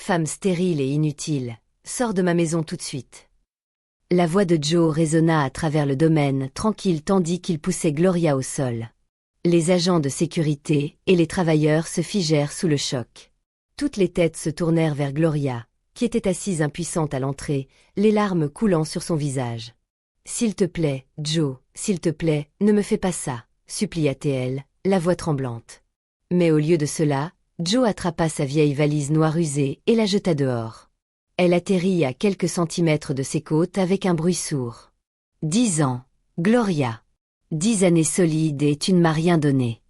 femme stérile et inutile, sors de ma maison tout de suite. » La voix de Joe résonna à travers le domaine tranquille tandis qu'il poussait Gloria au sol. Les agents de sécurité et les travailleurs se figèrent sous le choc. Toutes les têtes se tournèrent vers Gloria, qui était assise impuissante à l'entrée, les larmes coulant sur son visage. « S'il te plaît, Joe, s'il te plaît, ne me fais pas ça, » supplia-t-elle, la voix tremblante. Mais au lieu de cela, Joe attrapa sa vieille valise noire usée et la jeta dehors. Elle atterrit à quelques centimètres de ses côtes avec un bruit sourd. 10 ans, Gloria. 10 années solides et tu ne m'as rien donné.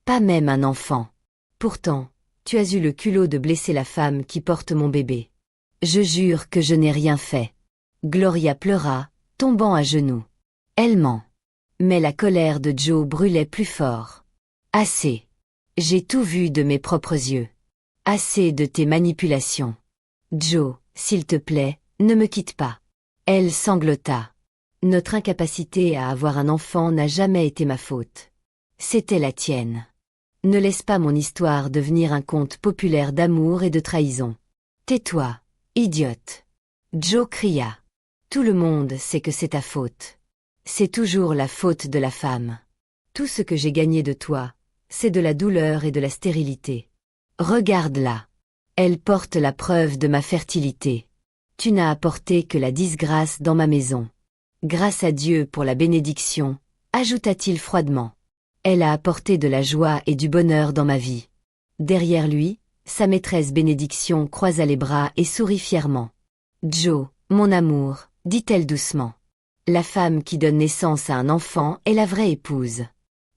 Pas même un enfant. Pourtant, tu as eu le culot de blesser la femme qui porte mon bébé. Je jure que je n'ai rien fait. Gloria pleura, tombant à genoux. Elle ment. Mais la colère de Joe brûlait plus fort. Assez. J'ai tout vu de mes propres yeux. Assez de tes manipulations. Joe, s'il te plaît, ne me quitte pas. Elle sanglota. Notre incapacité à avoir un enfant n'a jamais été ma faute. C'était la tienne. Ne laisse pas mon histoire devenir un conte populaire d'amour et de trahison. Tais-toi, idiote. Joe cria. Tout le monde sait que c'est ta faute. C'est toujours la faute de la femme. Tout ce que j'ai gagné de toi, c'est de la douleur et de la stérilité. Regarde-la. Elle porte la preuve de ma fertilité. Tu n'as apporté que la disgrâce dans ma maison. Grâce à Dieu pour la bénédiction, ajouta-t-il froidement. Elle a apporté de la joie et du bonheur dans ma vie. Derrière lui, sa maîtresse bénédiction croisa les bras et sourit fièrement. Joe, mon amour, dit-elle doucement. La femme qui donne naissance à un enfant est la vraie épouse.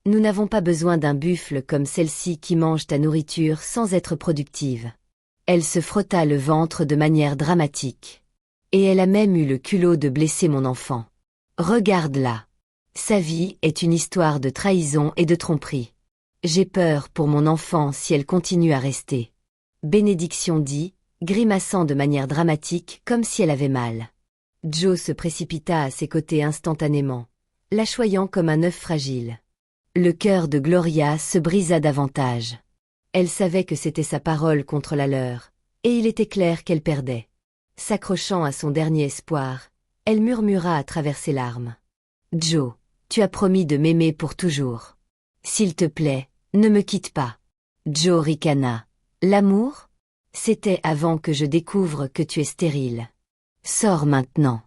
Nous n'avons pas besoin d'un buffle comme celle-ci qui mange ta nourriture sans être productive. Elle se frotta le ventre de manière dramatique. Et elle a même eu le culot de blesser mon enfant. Regarde-la. Sa vie est une histoire de trahison et de tromperie. J'ai peur pour mon enfant si elle continue à rester. Bénédiction dit, grimaçant de manière dramatique comme si elle avait mal. Joe se précipita à ses côtés instantanément, la choyant comme un œuf fragile. Le cœur de Gloria se brisa davantage. Elle savait que c'était sa parole contre la leur, et il était clair qu'elle perdait. S'accrochant à son dernier espoir, elle murmura à travers ses larmes. « Joe, tu as promis de m'aimer pour toujours. S'il te plaît, ne me quitte pas. » Joe ricana. « L'amour ? C'était avant que je découvre que tu es stérile. Sors maintenant. »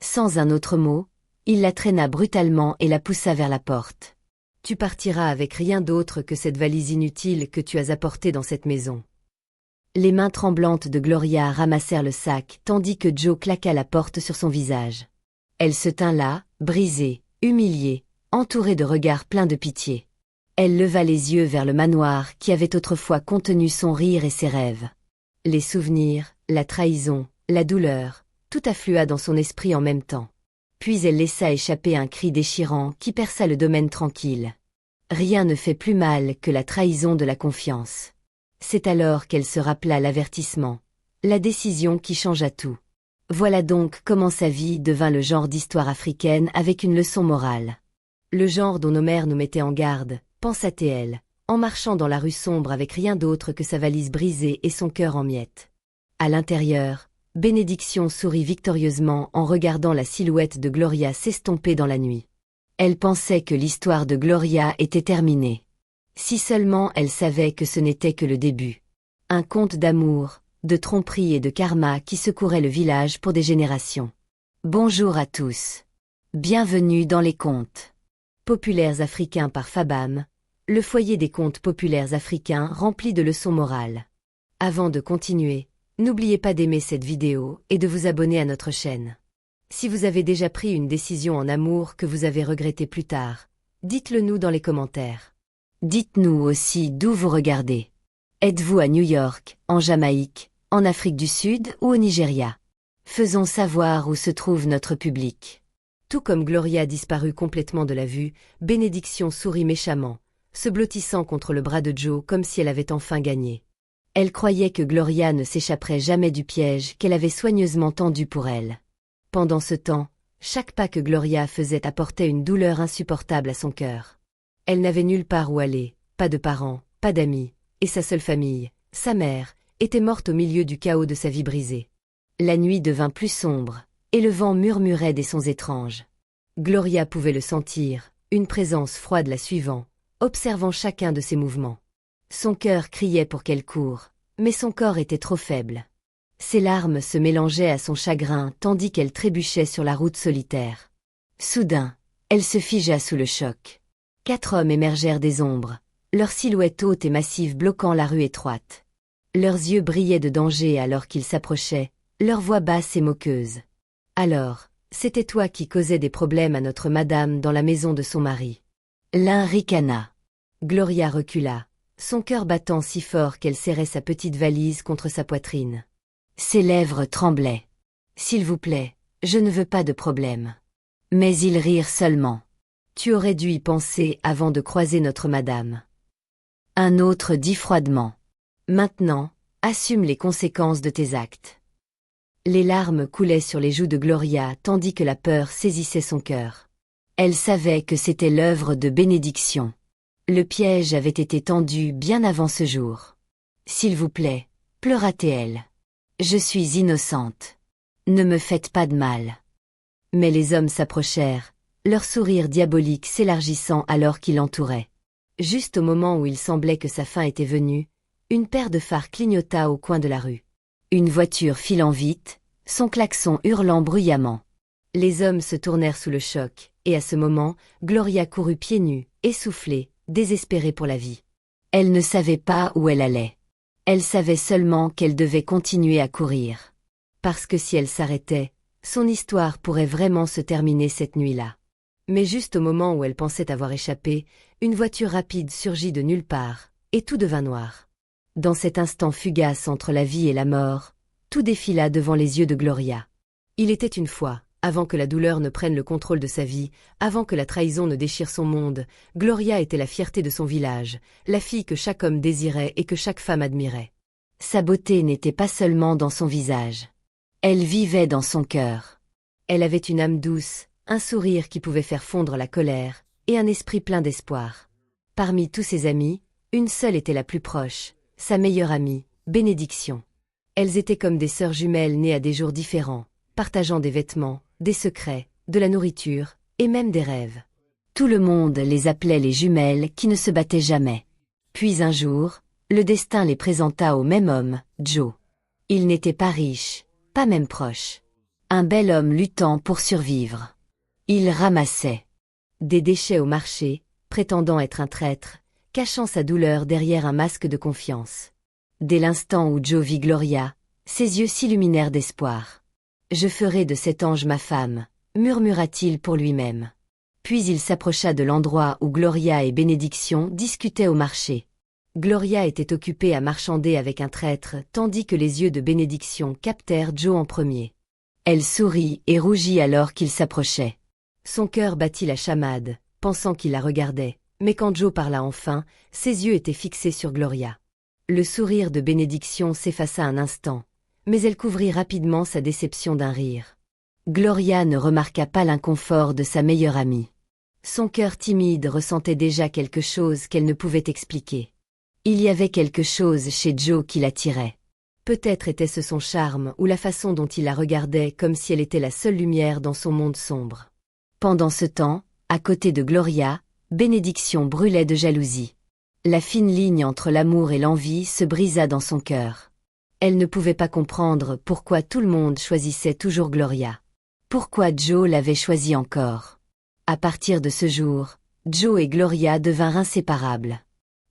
Sans un autre mot, il la traîna brutalement et la poussa vers la porte. « Tu partiras avec rien d'autre que cette valise inutile que tu as apportée dans cette maison. » Les mains tremblantes de Gloria ramassèrent le sac tandis que Joe claqua la porte sur son visage. Elle se tint là, brisée, humiliée, entourée de regards pleins de pitié. Elle leva les yeux vers le manoir qui avait autrefois contenu son rire et ses rêves. Les souvenirs, la trahison, la douleur, tout afflua dans son esprit en même temps. Puis elle laissa échapper un cri déchirant qui perça le domaine tranquille. Rien ne fait plus mal que la trahison de la confiance. C'est alors qu'elle se rappela l'avertissement, la décision qui changea tout. Voilà donc comment sa vie devint le genre d'histoire africaine avec une leçon morale. Le genre dont nos mères nous mettaient en garde, pensa-t-elle, en marchant dans la rue sombre avec rien d'autre que sa valise brisée et son cœur en miettes. À l'intérieur, Bénédiction sourit victorieusement en regardant la silhouette de Gloria s'estomper dans la nuit. Elle pensait que l'histoire de Gloria était terminée. Si seulement elle savait que ce n'était que le début. Un conte d'amour, de tromperie et de karma qui secourait le village pour des générations. Bonjour à tous. Bienvenue dans les contes populaires africains par Fabam, le foyer des contes populaires africains rempli de leçons morales. Avant de continuer, n'oubliez pas d'aimer cette vidéo et de vous abonner à notre chaîne. Si vous avez déjà pris une décision en amour que vous avez regrettée plus tard, dites-le nous dans les commentaires. Dites-nous aussi d'où vous regardez. Êtes-vous à New York, en Jamaïque, en Afrique du Sud ou au Nigeria? Faisons savoir où se trouve notre public. Tout comme Gloria disparut complètement de la vue, Bénédiction sourit méchamment, se blottissant contre le bras de Joe comme si elle avait enfin gagné. Elle croyait que Gloria ne s'échapperait jamais du piège qu'elle avait soigneusement tendu pour elle. Pendant ce temps, chaque pas que Gloria faisait apportait une douleur insupportable à son cœur. Elle n'avait nulle part où aller, pas de parents, pas d'amis, et sa seule famille, sa mère, était morte au milieu du chaos de sa vie brisée. La nuit devint plus sombre, et le vent murmurait des sons étranges. Gloria pouvait le sentir, une présence froide la suivant, observant chacun de ses mouvements. Son cœur criait pour qu'elle coure, mais son corps était trop faible. Ses larmes se mélangeaient à son chagrin tandis qu'elle trébuchait sur la route solitaire. Soudain, elle se figea sous le choc. 4 hommes émergèrent des ombres, leurs silhouettes hautes et massives bloquant la rue étroite. Leurs yeux brillaient de danger alors qu'ils s'approchaient, leur voix basse et moqueuse. « Alors, c'était toi qui causais des problèmes à notre madame dans la maison de son mari. » L'un ricana. Gloria recula, son cœur battant si fort qu'elle serrait sa petite valise contre sa poitrine. Ses lèvres tremblaient. « S'il vous plaît, je ne veux pas de problème. » Mais ils rirent seulement. « Tu aurais dû y penser avant de croiser notre madame. » Un autre dit froidement. « Maintenant, assume les conséquences de tes actes. » Les larmes coulaient sur les joues de Gloria tandis que la peur saisissait son cœur. Elle savait que c'était l'œuvre de bénédiction. Le piège avait été tendu bien avant ce jour. « S'il vous plaît, pleura-t-elle. Je suis innocente. Ne me faites pas de mal. » Mais les hommes s'approchèrent, leur sourire diabolique s'élargissant alors qu'il l'entourait. Juste au moment où il semblait que sa fin était venue, une paire de phares clignota au coin de la rue. Une voiture filant vite, son klaxon hurlant bruyamment. Les hommes se tournèrent sous le choc, et à ce moment, Gloria courut pieds nus, essoufflée, désespérée pour la vie. Elle ne savait pas où elle allait. Elle savait seulement qu'elle devait continuer à courir. Parce que si elle s'arrêtait, son histoire pourrait vraiment se terminer cette nuit-là. Mais juste au moment où elle pensait avoir échappé, une voiture rapide surgit de nulle part, et tout devint noir. Dans cet instant fugace entre la vie et la mort, tout défila devant les yeux de Gloria. Il était une fois, avant que la douleur ne prenne le contrôle de sa vie, avant que la trahison ne déchire son monde, Gloria était la fierté de son village, la fille que chaque homme désirait et que chaque femme admirait. Sa beauté n'était pas seulement dans son visage. Elle vivait dans son cœur. Elle avait une âme douce, un sourire qui pouvait faire fondre la colère, et un esprit plein d'espoir. Parmi tous ses amis, une seule était la plus proche, sa meilleure amie, Bénédiction. Elles étaient comme des sœurs jumelles nées à des jours différents, partageant des vêtements, des secrets, de la nourriture, et même des rêves. Tout le monde les appelait les jumelles qui ne se battaient jamais. Puis un jour, le destin les présenta au même homme, Joe. Il n'était pas riche, pas même proche. Un bel homme luttant pour survivre. Il ramassait des déchets au marché, prétendant être un traître, cachant sa douleur derrière un masque de confiance. Dès l'instant où Joe vit Gloria, ses yeux s'illuminèrent d'espoir. « Je ferai de cet ange ma femme », murmura-t-il pour lui-même. Puis il s'approcha de l'endroit où Gloria et Bénédiction discutaient au marché. Gloria était occupée à marchander avec un traître tandis que les yeux de Bénédiction captèrent Joe en premier. Elle sourit et rougit alors qu'il s'approchait. Son cœur battit la chamade, pensant qu'il la regardait, mais quand Joe parla enfin, ses yeux étaient fixés sur Gloria. Le sourire de Bénédiction s'effaça un instant, mais elle couvrit rapidement sa déception d'un rire. Gloria ne remarqua pas l'inconfort de sa meilleure amie. Son cœur timide ressentait déjà quelque chose qu'elle ne pouvait expliquer. Il y avait quelque chose chez Joe qui l'attirait. Peut-être était-ce son charme ou la façon dont il la regardait comme si elle était la seule lumière dans son monde sombre. Pendant ce temps, à côté de Gloria, Bénédiction brûlait de jalousie. La fine ligne entre l'amour et l'envie se brisa dans son cœur. Elle ne pouvait pas comprendre pourquoi tout le monde choisissait toujours Gloria. Pourquoi Joe l'avait choisie encore. À partir de ce jour, Joe et Gloria devinrent inséparables.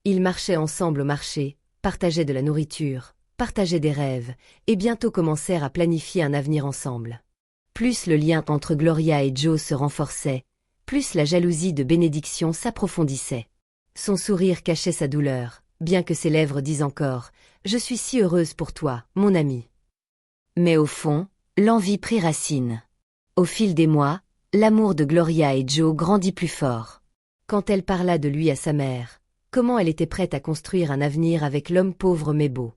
Ils marchaient ensemble au marché, partageaient de la nourriture, partageaient des rêves, et bientôt commencèrent à planifier un avenir ensemble. Plus le lien entre Gloria et Joe se renforçait, plus la jalousie de Bénédiction s'approfondissait. Son sourire cachait sa douleur, bien que ses lèvres disent encore « Je suis si heureuse pour toi, mon ami ». Mais au fond, l'envie prit racine. Au fil des mois, l'amour de Gloria et Joe grandit plus fort. Quand elle parla de lui à sa mère, comment elle était prête à construire un avenir avec l'homme pauvre mais beau.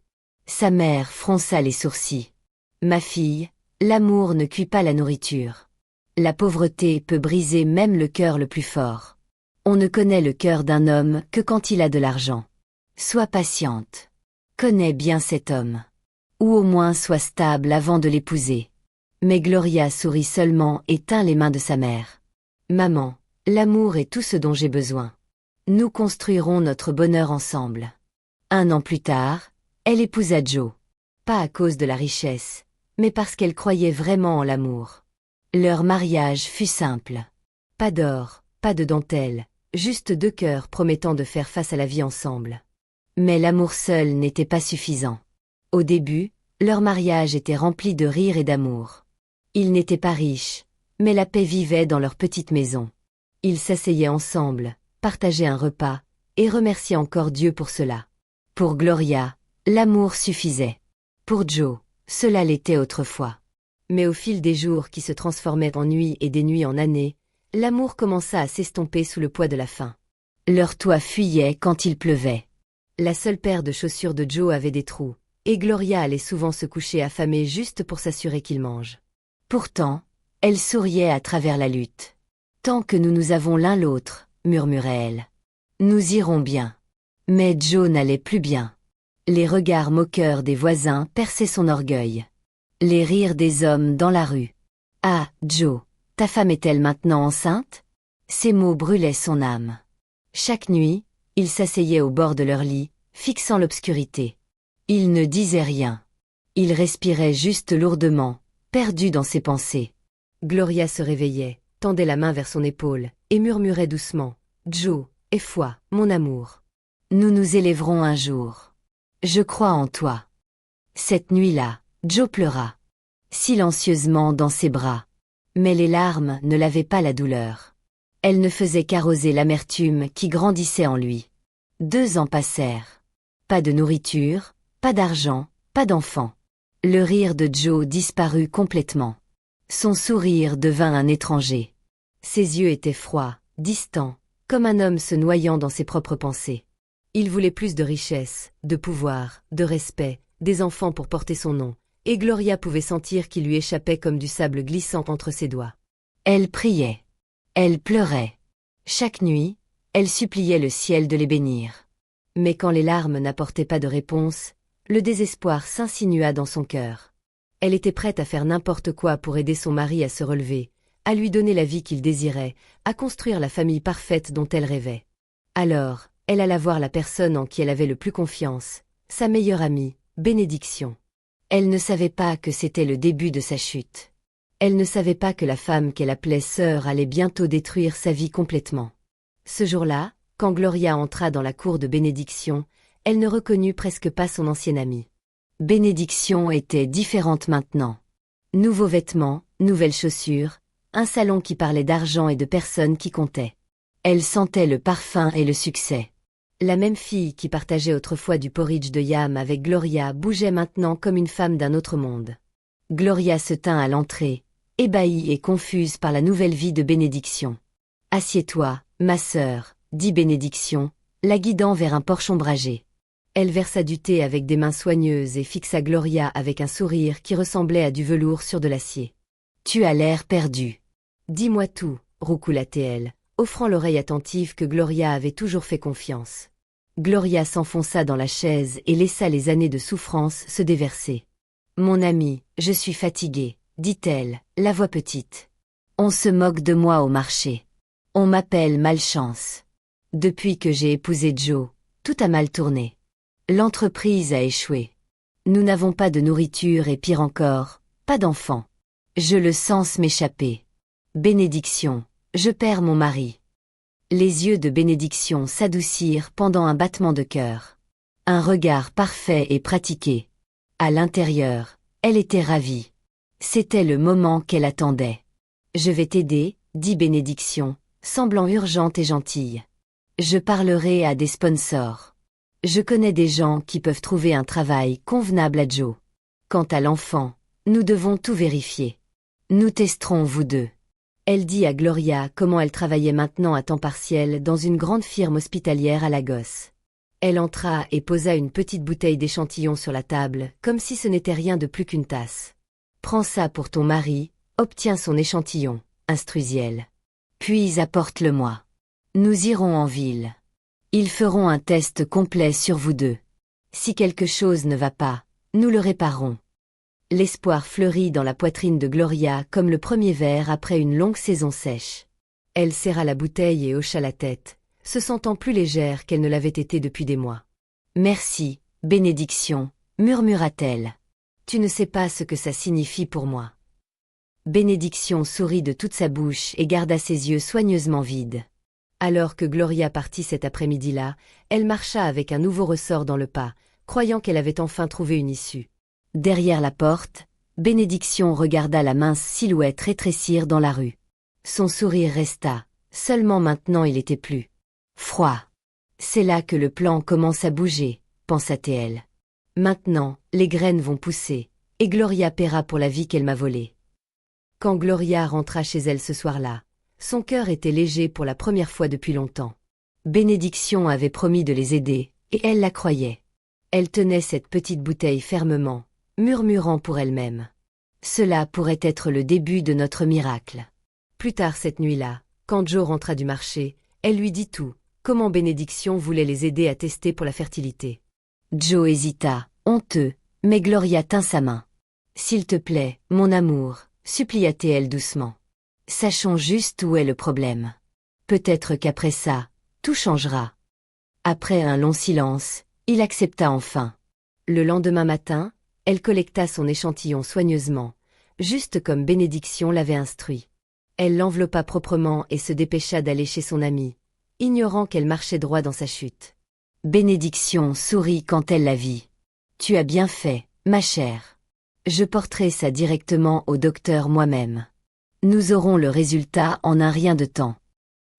Sa mère fronça les sourcils. « Ma fille, l'amour ne cuit pas la nourriture. La pauvreté peut briser même le cœur le plus fort. On ne connaît le cœur d'un homme que quand il a de l'argent. Sois patiente. » Connais bien cet homme. Ou au moins sois stable avant de l'épouser. Mais Gloria sourit seulement et tint les mains de sa mère. Maman, l'amour est tout ce dont j'ai besoin. Nous construirons notre bonheur ensemble. 1 an plus tard, elle épousa Joe. Pas à cause de la richesse, mais parce qu'elle croyait vraiment en l'amour. Leur mariage fut simple. Pas d'or, pas de dentelle, juste 2 cœurs promettant de faire face à la vie ensemble. Mais l'amour seul n'était pas suffisant. Au début, leur mariage était rempli de rire et d'amour. Ils n'étaient pas riches, mais la paix vivait dans leur petite maison. Ils s'asseyaient ensemble, partageaient un repas, et remerciaient encore Dieu pour cela. Pour Gloria, l'amour suffisait. Pour Joe, cela l'était autrefois. Mais au fil des jours qui se transformaient en nuits et des nuits en années, l'amour commença à s'estomper sous le poids de la faim. Leur toit fuyait quand il pleuvait. La seule paire de chaussures de Joe avait des trous, et Gloria allait souvent se coucher affamée juste pour s'assurer qu'il mange. Pourtant, elle souriait à travers la lutte. « Tant que nous avons l'un l'autre, » murmurait-elle. « Nous irons bien. » Mais Joe n'allait plus bien. Les regards moqueurs des voisins perçaient son orgueil. Les rires des hommes dans la rue. « Ah, Joe, ta femme est-elle maintenant enceinte ?» Ces mots brûlaient son âme. Chaque nuit, ils s'asseyaient au bord de leur lit, fixant l'obscurité. Il ne disait rien. Il respirait juste lourdement, perdu dans ses pensées. Gloria se réveillait, tendait la main vers son épaule, et murmurait doucement. « Joe, aie foi, mon amour. Nous nous élèverons un jour. Je crois en toi. » Cette nuit-là, Joe pleura. Silencieusement dans ses bras. Mais les larmes ne lavaient pas la douleur. Elles ne faisaient qu'arroser l'amertume qui grandissait en lui. 2 ans passèrent. Pas de nourriture, pas d'argent, pas d'enfant. Le rire de Joe disparut complètement. Son sourire devint un étranger. Ses yeux étaient froids, distants, comme un homme se noyant dans ses propres pensées. Il voulait plus de richesse, de pouvoir, de respect, des enfants pour porter son nom, et Gloria pouvait sentir qu'il lui échappait comme du sable glissant entre ses doigts. Elle priait. Elle pleurait. Chaque nuit, elle suppliait le ciel de les bénir. Mais quand les larmes n'apportaient pas de réponse, le désespoir s'insinua dans son cœur. Elle était prête à faire n'importe quoi pour aider son mari à se relever, à lui donner la vie qu'il désirait, à construire la famille parfaite dont elle rêvait. Alors, elle alla voir la personne en qui elle avait le plus confiance, sa meilleure amie, Bénédiction. Elle ne savait pas que c'était le début de sa chute. Elle ne savait pas que la femme qu'elle appelait sœur allait bientôt détruire sa vie complètement. Ce jour-là, quand Gloria entra dans la cour de Bénédiction, elle ne reconnut presque pas son ancienne amie. Bénédiction était différente maintenant. Nouveaux vêtements, nouvelles chaussures, un salon qui parlait d'argent et de personnes qui comptaient. Elle sentait le parfum et le succès. La même fille qui partageait autrefois du porridge de yam avec Gloria bougeait maintenant comme une femme d'un autre monde. Gloria se tint à l'entrée, ébahie et confuse par la nouvelle vie de Bénédiction. « Assieds-toi, ma sœur, » dit Bénédiction, la guidant vers un porche ombragé. Elle versa du thé avec des mains soigneuses et fixa Gloria avec un sourire qui ressemblait à du velours sur de l'acier. « Tu as l'air perdu. Dis-moi tout, » roucoula-t-elle, offrant l'oreille attentive que Gloria avait toujours fait confiance. Gloria s'enfonça dans la chaise et laissa les années de souffrance se déverser. « Mon ami, je suis fatiguée, » dit-elle, la voix petite. « On se moque de moi au marché. On m'appelle malchance. Depuis que j'ai épousé Joe, tout a mal tourné. L'entreprise a échoué. Nous n'avons pas de nourriture et pire encore, pas d'enfants. Je le sens m'échapper. Bénédiction, je perds mon mari. » Les yeux de Bénédiction s'adoucirent pendant un battement de cœur. Un regard parfait et pratiqué. À l'intérieur, elle était ravie. C'était le moment qu'elle attendait. « Je vais t'aider, » dit Bénédiction, semblant urgente et gentille. « Je parlerai à des sponsors. Je connais des gens qui peuvent trouver un travail convenable à Joe. Quant à l'enfant, nous devons tout vérifier. Nous testerons vous deux. » Elle dit à Gloria comment elle travaillait maintenant à temps partiel dans une grande firme hospitalière à Lagos. Elle entra et posa une petite bouteille d'échantillon sur la table, comme si ce n'était rien de plus qu'une tasse. « Prends ça pour ton mari, obtiens son échantillon, » instruisit-elle. « Puis apporte-le-moi. Nous irons en ville. Ils feront un test complet sur vous deux. Si quelque chose ne va pas, nous le réparerons. L'espoir fleurit dans la poitrine de Gloria comme le premier verre après une longue saison sèche. Elle serra la bouteille et hocha la tête, se sentant plus légère qu'elle ne l'avait été depuis des mois. « Merci, bénédiction », murmura-t-elle. « Tu ne sais pas ce que ça signifie pour moi. » Bénédiction sourit de toute sa bouche et garda ses yeux soigneusement vides. Alors que Gloria partit cet après-midi-là, elle marcha avec un nouveau ressort dans le pas, croyant qu'elle avait enfin trouvé une issue. Derrière la porte, Bénédiction regarda la mince silhouette rétrécir dans la rue. Son sourire resta, seulement maintenant il était plus froid. C'est là que le plan commence à bouger, pensa-t-elle. Maintenant, les graines vont pousser, et Gloria paiera pour la vie qu'elle m'a volée. Quand Gloria rentra chez elle ce soir-là, son cœur était léger pour la première fois depuis longtemps. Bénédiction avait promis de les aider, et elle la croyait. Elle tenait cette petite bouteille fermement, murmurant pour elle-même. Cela pourrait être le début de notre miracle. Plus tard cette nuit-là, quand Joe rentra du marché, elle lui dit tout, comment Bénédiction voulait les aider à tester pour la fertilité. Joe hésita, honteux, mais Gloria tint sa main. « S'il te plaît, mon amour », supplia-t-elle doucement. « Sachons juste où est le problème. Peut-être qu'après ça, tout changera. » Après un long silence, il accepta enfin. Le lendemain matin, elle collecta son échantillon soigneusement, juste comme Bénédiction l'avait instruit. Elle l'enveloppa proprement et se dépêcha d'aller chez son amie, ignorant qu'elle marchait droit dans sa chute. Bénédiction sourit quand elle la vit. « Tu as bien fait, ma chère. Je porterai ça directement au docteur moi-même. Nous aurons le résultat en un rien de temps. »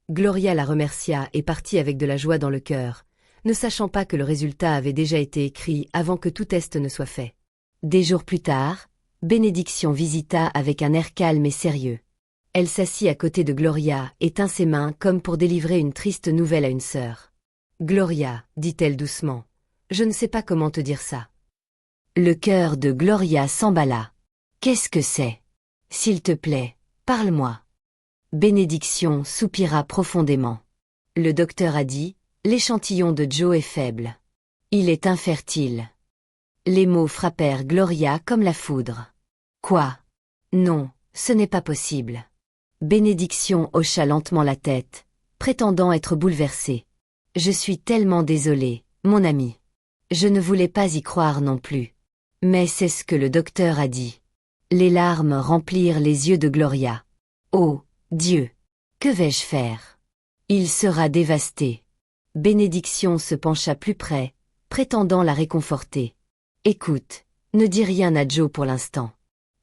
Gloria la remercia et partit avec de la joie dans le cœur, ne sachant pas que le résultat avait déjà été écrit avant que tout test ne soit fait. Des jours plus tard, Bénédiction visita avec un air calme et sérieux. Elle s'assit à côté de Gloria et tint ses mains comme pour délivrer une triste nouvelle à une sœur. « Gloria, dit-elle doucement, je ne sais pas comment te dire ça. » Le cœur de Gloria s'emballa. « Qu'est-ce que c'est? S'il te plaît, parle-moi. » Bénédiction soupira profondément. Le docteur a dit, l'échantillon de Joe est faible. Il est infertile. Les mots frappèrent Gloria comme la foudre. Quoi? Non, ce n'est pas possible. Bénédiction hocha lentement la tête, prétendant être bouleversée. Je suis tellement désolée, mon ami. Je ne voulais pas y croire non plus. Mais c'est ce que le docteur a dit. Les larmes remplirent les yeux de Gloria. Oh, Dieu! Que vais-je faire? Il sera dévasté. Bénédiction se pencha plus près, prétendant la réconforter. Écoute, ne dis rien à Joe pour l'instant.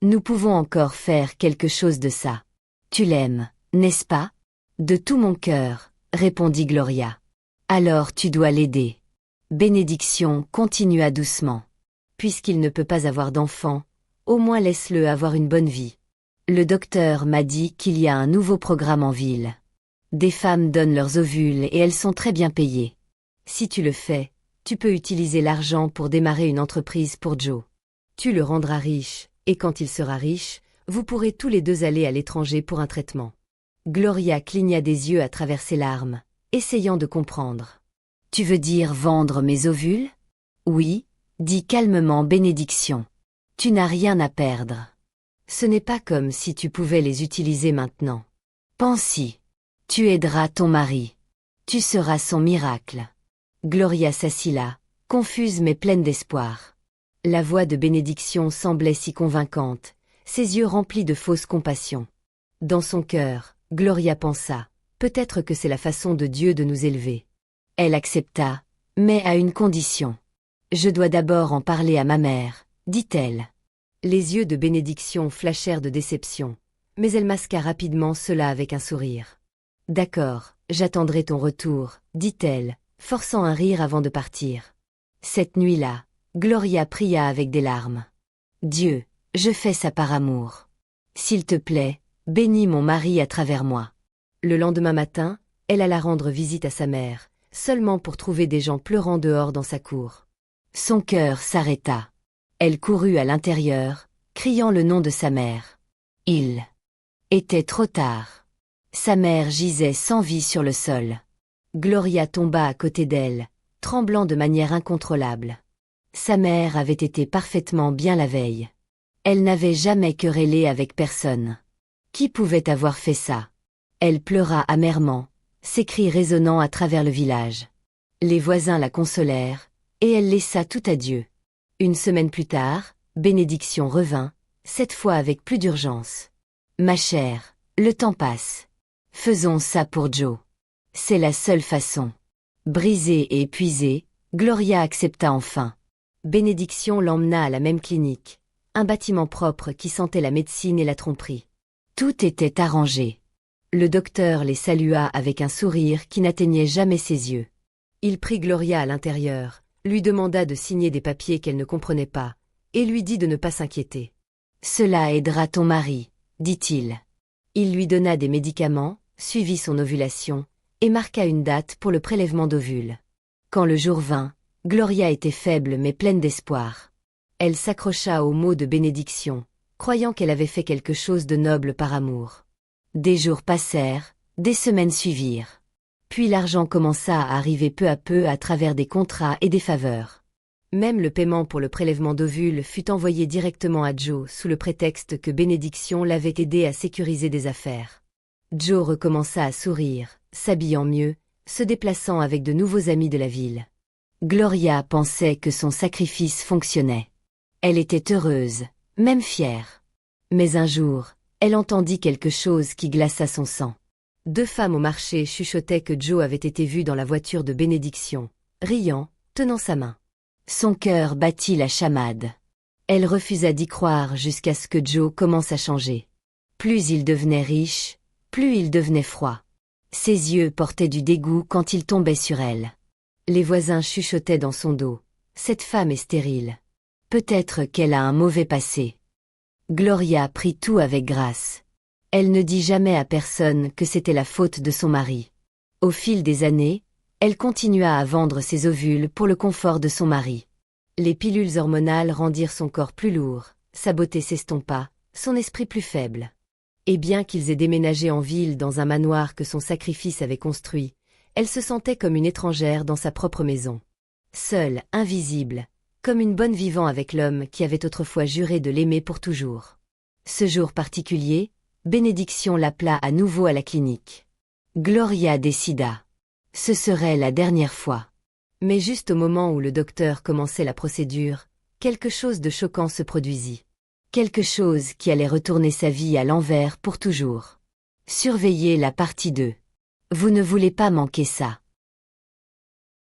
Nous pouvons encore faire quelque chose de ça. Tu l'aimes, n'est-ce pas? De tout mon cœur, répondit Gloria. Alors tu dois l'aider. Bénédiction continua doucement. Puisqu'il ne peut pas avoir d'enfant, au moins laisse-le avoir une bonne vie. Le docteur m'a dit qu'il y a un nouveau programme en ville. Des femmes donnent leurs ovules et elles sont très bien payées. Si tu le fais, tu peux utiliser l'argent pour démarrer une entreprise pour Joe. Tu le rendras riche, et quand il sera riche, vous pourrez tous les deux aller à l'étranger pour un traitement. Gloria cligna des yeux à travers ses larmes, essayant de comprendre. Tu veux dire vendre mes ovules? Oui, dit calmement Bénédiction. Tu n'as rien à perdre. Ce n'est pas comme si tu pouvais les utiliser maintenant. Pense-y. Tu aideras ton mari. Tu seras son miracle. Gloria s'assit là, confuse mais pleine d'espoir. La voix de Bénédiction semblait si convaincante, ses yeux remplis de fausse compassion. Dans son cœur, Gloria pensa, peut-être que c'est la façon de Dieu de nous élever. Elle accepta, mais à une condition. Je dois d'abord en parler à ma mère, dit-elle. Les yeux de Bénédiction flashèrent de déception, mais elle masqua rapidement cela avec un sourire. D'accord, j'attendrai ton retour, dit-elle, forçant un rire avant de partir. Cette nuit-là, Gloria pria avec des larmes. Dieu, je fais ça par amour. S'il te plaît, bénis mon mari à travers moi. Le lendemain matin, elle alla rendre visite à sa mère, seulement pour trouver des gens pleurant dehors dans sa cour. Son cœur s'arrêta. Elle courut à l'intérieur, criant le nom de sa mère. Il était trop tard. Sa mère gisait sans vie sur le sol. Gloria tomba à côté d'elle, tremblant de manière incontrôlable. Sa mère avait été parfaitement bien la veille. Elle n'avait jamais querellé avec personne. Qui pouvait avoir fait ça? Elle pleura amèrement, ses cris résonnant à travers le village. Les voisins la consolèrent, et elle laissa tout à Dieu. Une semaine plus tard, Bénédiction revint, cette fois avec plus d'urgence. « Ma chère, le temps passe. Faisons ça pour Joe. C'est la seule façon. » Brisée et épuisée, Gloria accepta enfin. Bénédiction l'emmena à la même clinique, un bâtiment propre qui sentait la médecine et la tromperie. Tout était arrangé. Le docteur les salua avec un sourire qui n'atteignait jamais ses yeux. Il prit Gloria à l'intérieur, lui demanda de signer des papiers qu'elle ne comprenait pas, et lui dit de ne pas s'inquiéter. « Cela aidera ton mari, dit-il. » Il lui donna des médicaments, suivit son ovulation, et marqua une date pour le prélèvement d'ovules. Quand le jour vint, Gloria était faible mais pleine d'espoir. Elle s'accrocha aux mots de bénédiction, croyant qu'elle avait fait quelque chose de noble par amour. Des jours passèrent, des semaines suivirent. Puis l'argent commença à arriver peu à peu à travers des contrats et des faveurs. Même le paiement pour le prélèvement d'ovules fut envoyé directement à Joe sous le prétexte que Bénédiction l'avait aidé à sécuriser des affaires. Joe recommença à sourire, s'habillant mieux, se déplaçant avec de nouveaux amis de la ville. Gloria pensait que son sacrifice fonctionnait. Elle était heureuse, même fière. Mais un jour, elle entendit quelque chose qui glaça son sang. 2 femmes au marché chuchotaient que Joe avait été vu dans la voiture de Bénédiction, riant, tenant sa main. Son cœur battit la chamade. Elle refusa d'y croire jusqu'à ce que Joe commence à changer. Plus il devenait riche, plus il devenait froid. Ses yeux portaient du dégoût quand il tombait sur elle. Les voisins chuchotaient dans son dos. Cette femme est stérile. Peut-être qu'elle a un mauvais passé. Gloria prit tout avec grâce. Elle ne dit jamais à personne que c'était la faute de son mari. Au fil des années, elle continua à vendre ses ovules pour le confort de son mari. Les pilules hormonales rendirent son corps plus lourd, sa beauté s'estompa, son esprit plus faible. Et bien qu'ils aient déménagé en ville dans un manoir que son sacrifice avait construit, elle se sentait comme une étrangère dans sa propre maison. Seule, invisible, comme une bonne vivant avec l'homme qui avait autrefois juré de l'aimer pour toujours. Ce jour particulier, Bénédiction l'appela à nouveau à la clinique. Gloria décida. Ce serait la dernière fois. Mais juste au moment où le docteur commençait la procédure, quelque chose de choquant se produisit. Quelque chose qui allait retourner sa vie à l'envers pour toujours. Surveillez la partie 2. Vous ne voulez pas manquer ça.